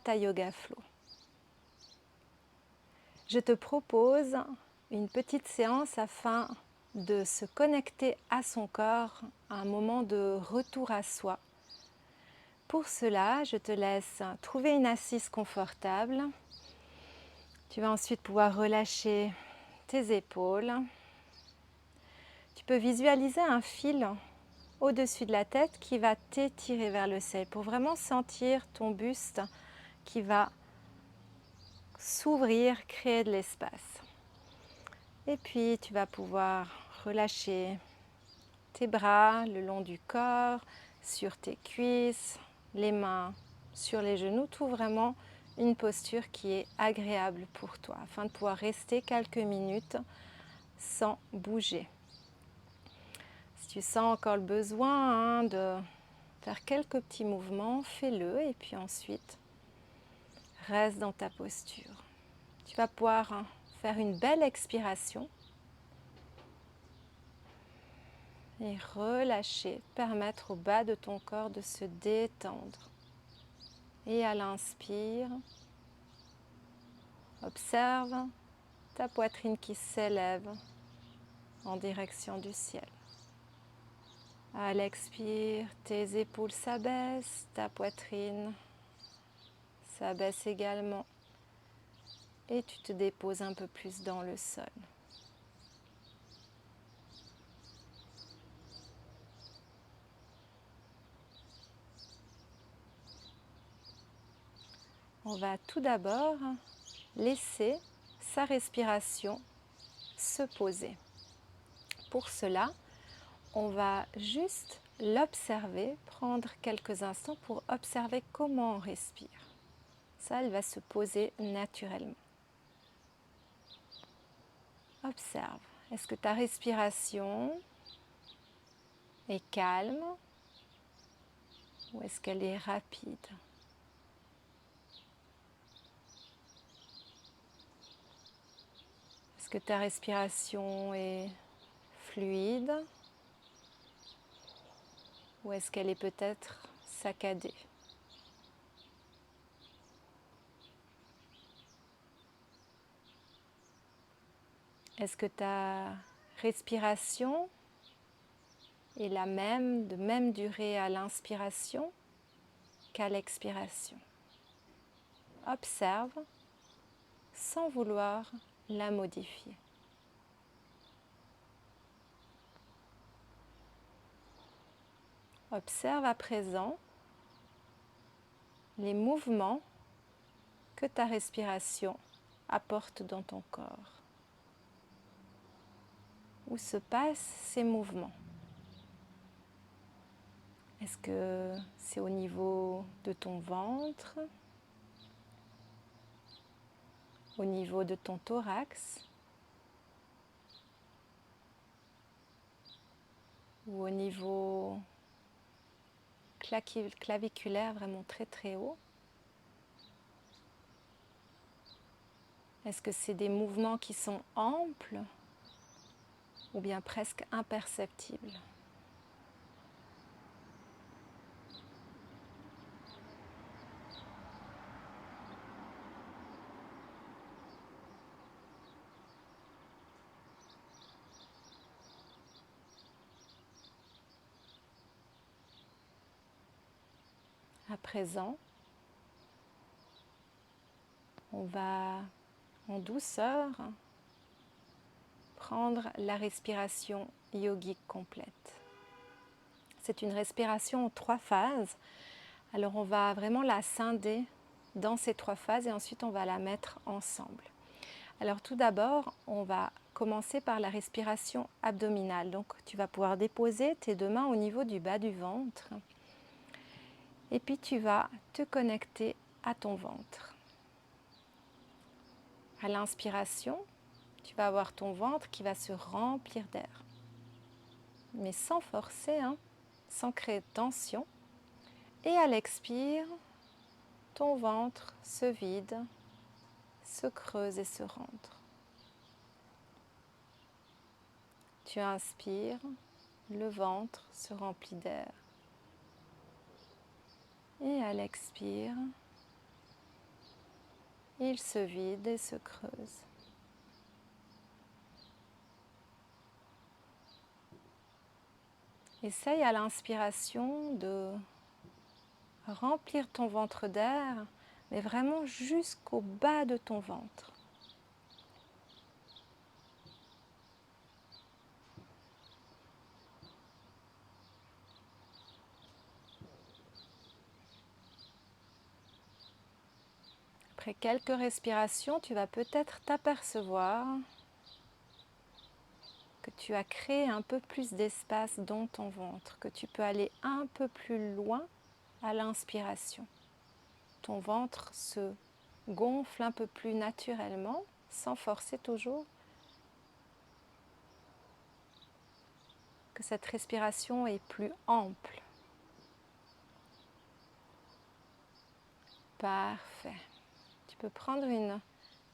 Hatha Yoga Flow. Je te propose une petite séance afin de se connecter à son corps, à un moment de retour à soi. Pour cela, je te laisse trouver une assise confortable. Tu vas ensuite pouvoir relâcher tes épaules. Tu peux visualiser un fil au-dessus de la tête qui va t'étirer vers le ciel pour vraiment sentir ton buste qui va s'ouvrir, créer de l'espace. Et puis tu vas pouvoir relâcher tes bras le long du corps, sur tes cuisses, les mains sur les genoux, tout vraiment une posture qui est agréable pour toi afin de pouvoir rester quelques minutes sans bouger. Si tu sens encore le besoin de faire quelques petits mouvements, fais-le et puis ensuite reste dans ta posture. Tu vas pouvoir faire une belle expiration et relâcher, permettre au bas de ton corps de se détendre. Et à l'inspire, observe ta poitrine qui s'élève en direction du ciel. À l'expire, tes épaules s'abaissent, ta poitrine s'abaisse également et tu te déposes un peu plus dans le sol. On va tout d'abord laisser sa respiration se poser. Pour cela, on va juste l'observer, prendre quelques instants pour observer comment on respire. Ça, elle va se poser naturellement. Observe. Est-ce que ta respiration est calme ou est-ce qu'elle est rapide ? Est-ce que ta respiration est fluide ou est-ce qu'elle est peut-être saccadée ? Est-ce que ta respiration est la même, de même durée à l'inspiration qu'à l'expiration ? Observe sans vouloir la modifier. Observe à présent les mouvements que ta respiration apporte dans ton corps. Où se passent ces mouvements ? Est-ce que c'est au niveau de ton ventre, au niveau de ton thorax ou au niveau claviculaire vraiment très très haut ? Est-ce que c'est des mouvements qui sont amples ou bien presque imperceptibles ? À présent, on va en douceur prendre la respiration yogique complète. C'est une respiration en 3 phases. Alors on va vraiment la scinder dans ces 3 phases et ensuite on va la mettre ensemble. Alors tout d'abord, on va commencer par la respiration abdominale. Donc tu vas pouvoir déposer tes 2 mains au niveau du bas du ventre. Et puis tu vas te connecter à ton ventre. À l'inspiration, tu vas avoir ton ventre qui va se remplir d'air. Mais sans forcer, sans créer de tension. Et à l'expire, ton ventre se vide, se creuse et se rentre. Tu inspires, le ventre se remplit d'air. Et à l'expire, il se vide et se creuse. Essaye à l'inspiration de remplir ton ventre d'air, mais vraiment jusqu'au bas de ton ventre. Après quelques respirations, tu vas peut-être t'apercevoir que tu as créé un peu plus d'espace dans ton ventre, que tu peux aller un peu plus loin à l'inspiration. Ton ventre se gonfle un peu plus naturellement, sans forcer toujours. Que cette respiration est plus ample. Parfait. Tu peux prendre une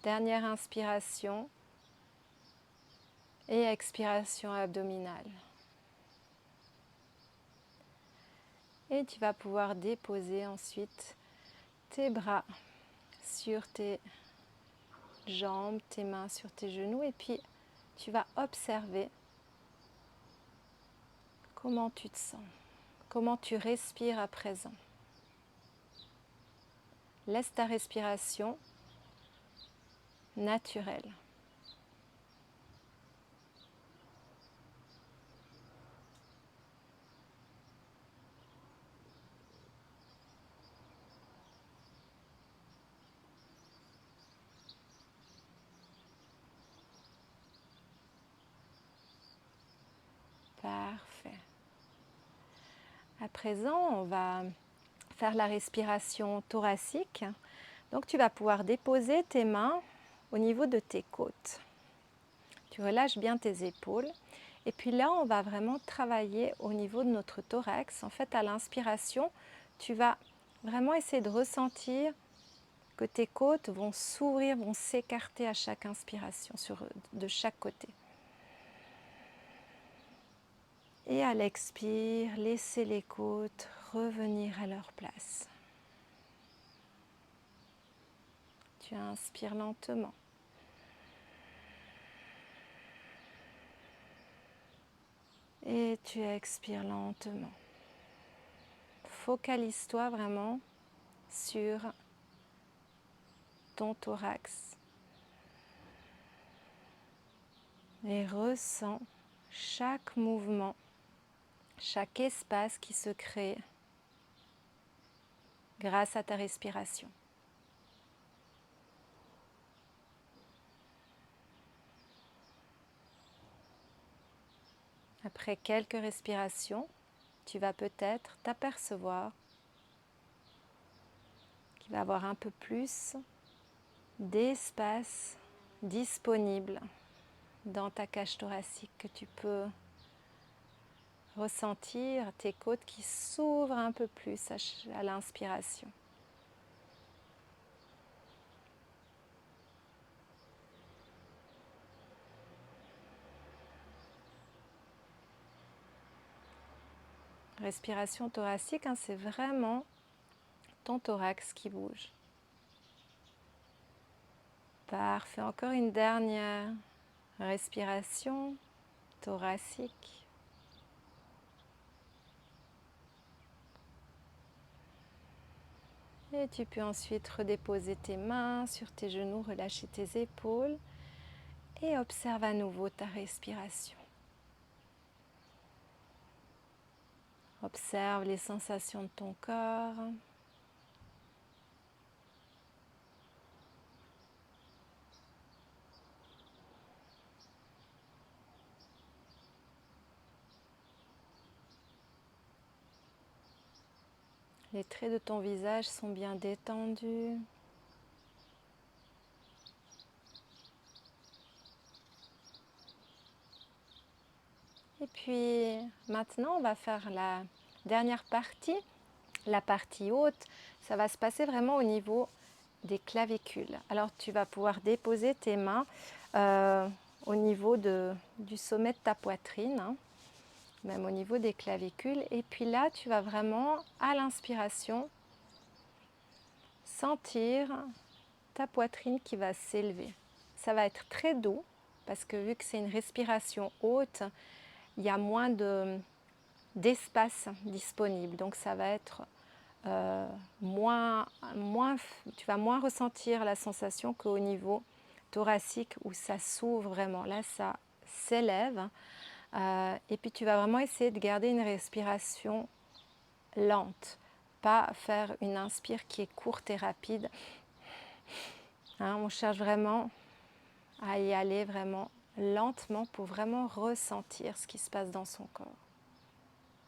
dernière inspiration et expiration abdominale. Et tu vas pouvoir déposer ensuite tes bras sur tes jambes, tes mains sur tes genoux et puis tu vas observer comment tu te sens, comment tu respires à présent. Laisse ta respiration naturelle. Parfait. À présent, on va faire la respiration thoracique. Donc tu vas pouvoir déposer tes mains au niveau de tes côtes. Tu relâches bien tes épaules. Et puis là, on va vraiment travailler au niveau de notre thorax. En fait, à l'inspiration, tu vas vraiment essayer de ressentir que tes côtes vont s'ouvrir, vont s'écarter à chaque inspiration, de chaque côté. Et à l'expire, laissez les côtes revenir à leur place. Tu inspires lentement. Et tu expires lentement. Focalise-toi vraiment sur ton thorax. Et ressens chaque mouvement, chaque espace qui se crée grâce à ta respiration. Après quelques respirations, tu vas peut-être t'apercevoir qu'il va y avoir un peu plus d'espace disponible dans ta cage thoracique, que tu peux ressentir tes côtes qui s'ouvrent un peu plus à l'inspiration. Respiration thoracique, hein, c'est vraiment ton thorax qui bouge. Parfait, encore une dernière respiration thoracique. Et tu peux ensuite redéposer tes mains sur tes genoux, relâcher tes épaules et observe à nouveau ta respiration. Observe les sensations de ton corps. Les traits de ton visage sont bien détendus. Et puis maintenant, on va faire la dernière partie, la partie haute. Ça va se passer vraiment au niveau des clavicules. Alors tu vas pouvoir déposer tes mains au niveau du sommet de ta poitrine, hein, même au niveau des clavicules. Et puis là, tu vas vraiment, à l'inspiration, sentir ta poitrine qui va s'élever. Ça va être très doux parce que vu que c'est une respiration haute, il y a moins d'espace disponible. Donc ça va être tu vas moins ressentir la sensation qu'au niveau thoracique où ça s'ouvre vraiment. Là, ça s'élève. Et puis tu vas vraiment essayer de garder une respiration lente. Pas faire une inspire qui est courte et rapide. Hein, on cherche vraiment à y aller vraiment lentement pour vraiment ressentir ce qui se passe dans son corps.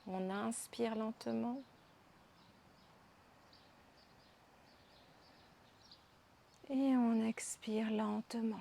On inspire lentement. Et on expire lentement.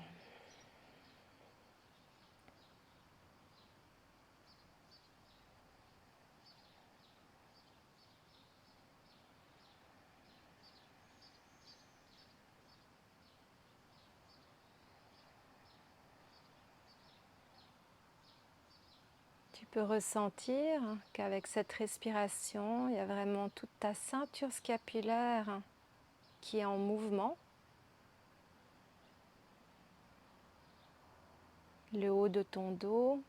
Tu peux ressentir qu'avec cette respiration, il y a vraiment toute ta ceinture scapulaire qui est en mouvement. Le haut de ton dos.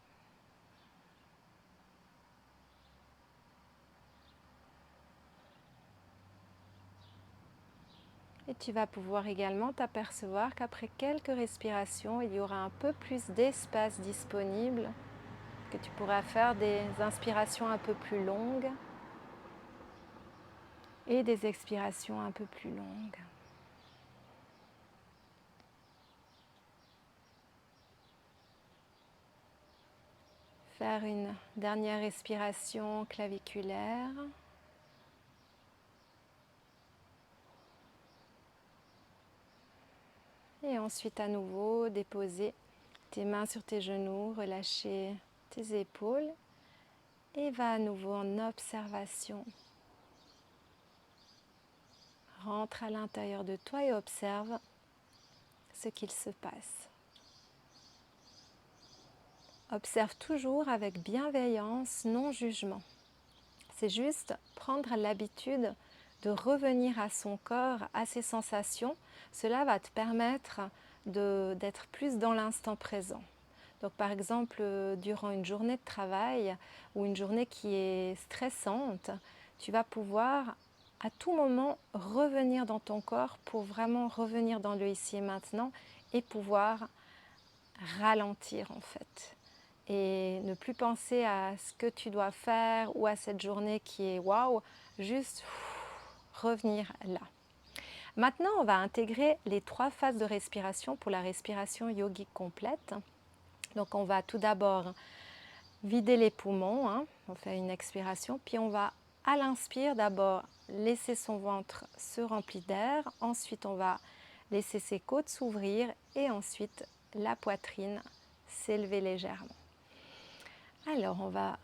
Et tu vas pouvoir également t'apercevoir qu'après quelques respirations, il y aura un peu plus d'espace disponible, que tu pourras faire des inspirations un peu plus longues et des expirations un peu plus longues. Faire une dernière respiration claviculaire. Et ensuite à nouveau déposer tes mains sur tes genoux, relâcher tes épaules et va à nouveau en observation. Rentre à l'intérieur de toi et observe ce qu'il se passe. Observe toujours avec bienveillance, non jugement. C'est juste prendre l'habitude de revenir à son corps, à ses sensations. Cela va te permettre d'être plus dans l'instant présent. Donc par exemple, durant une journée de travail ou une journée qui est stressante, tu vas pouvoir à tout moment revenir dans ton corps pour vraiment revenir dans le ici et maintenant et pouvoir ralentir en fait. Et ne plus penser à ce que tu dois faire ou à cette journée qui est waouh, juste revenir là. Maintenant, on va intégrer les 3 phases de respiration pour la respiration yogique complète. Donc on va tout d'abord vider les poumons, hein. On fait une expiration, puis on va à l'inspire d'abord laisser son ventre se remplir d'air, ensuite on va laisser ses côtes s'ouvrir et ensuite la poitrine s'élever légèrement. Alors on va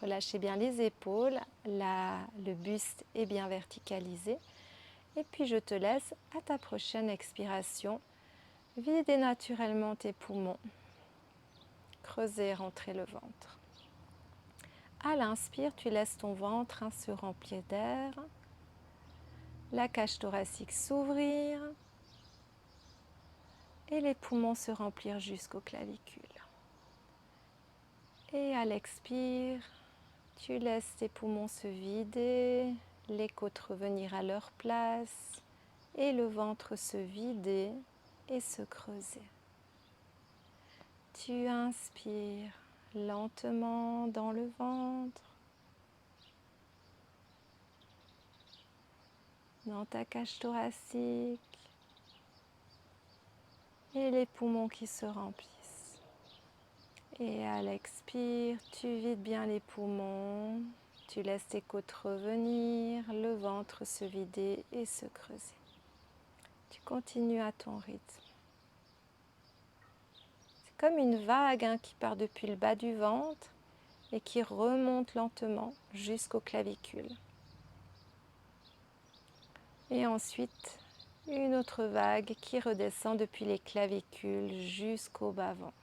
relâcher bien les épaules, le buste est bien verticalisé et puis je te laisse à ta prochaine expiration vider naturellement tes poumons. Creuser, rentrer le ventre. À l'inspire, tu laisses ton ventre se remplir d'air, la cage thoracique s'ouvrir et les poumons se remplir jusqu'aux clavicules. Et à l'expire, tu laisses tes poumons se vider, les côtes revenir à leur place et le ventre se vider et se creuser. Tu inspires lentement dans le ventre, dans ta cage thoracique et les poumons qui se remplissent. Et à l'expire, tu vides bien les poumons, tu laisses tes côtes revenir, le ventre se vider et se creuser. Tu continues à ton rythme. C'est comme une vague qui part depuis le bas du ventre et qui remonte lentement jusqu'aux clavicules. Et ensuite, une autre vague qui redescend depuis les clavicules jusqu'au bas-ventre.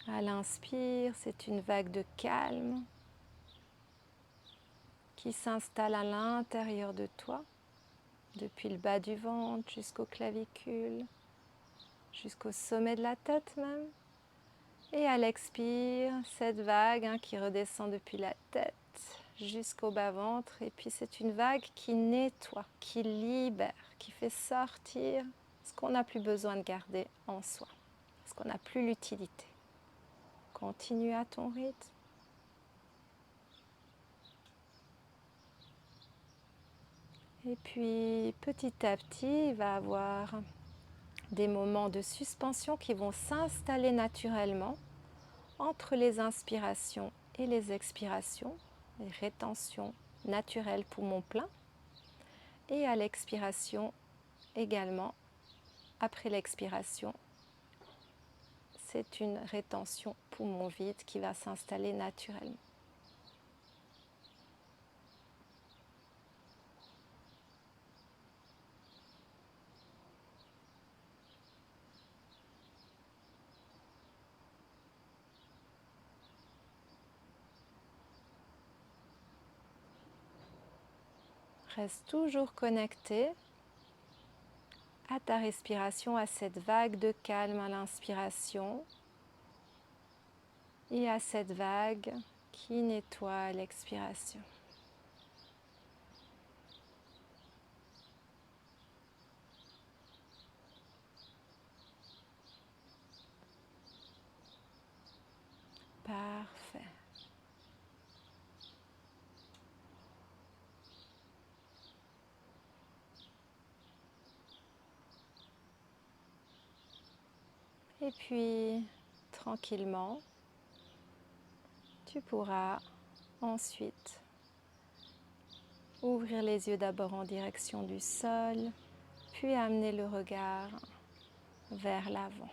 À l'inspire, c'est une vague de calme. qui s'installe à l'intérieur de toi, depuis le bas du ventre jusqu'aux clavicules, jusqu'au sommet de la tête même. Et à l'expire, cette vague qui redescend depuis la tête jusqu'au bas-ventre. Et puis c'est une vague qui nettoie, qui libère, qui fait sortir ce qu'on n'a plus besoin de garder en soi, ce qu'on n'a plus l'utilité. Continue à ton rythme. Et puis petit à petit, il va y avoir des moments de suspension qui vont s'installer naturellement entre les inspirations et les expirations, les rétentions naturelles poumon plein, et à l'expiration également, après l'expiration, c'est une rétention poumon vide qui va s'installer naturellement. Reste toujours connecté à ta respiration, à cette vague de calme à l'inspiration et à cette vague qui nettoie à l'expiration. Parfait. Et puis, tranquillement, tu pourras ensuite ouvrir les yeux d'abord en direction du sol, puis amener le regard vers l'avant.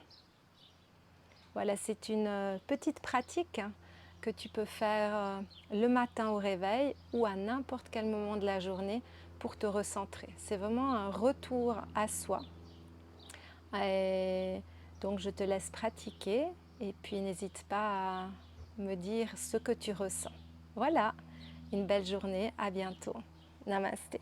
Voilà, c'est une petite pratique que tu peux faire le matin au réveil ou à n'importe quel moment de la journée pour te recentrer. C'est vraiment un retour à soi. Et donc je te laisse pratiquer et puis n'hésite pas à me dire ce que tu ressens. Voilà, une belle journée, à bientôt. Namasté.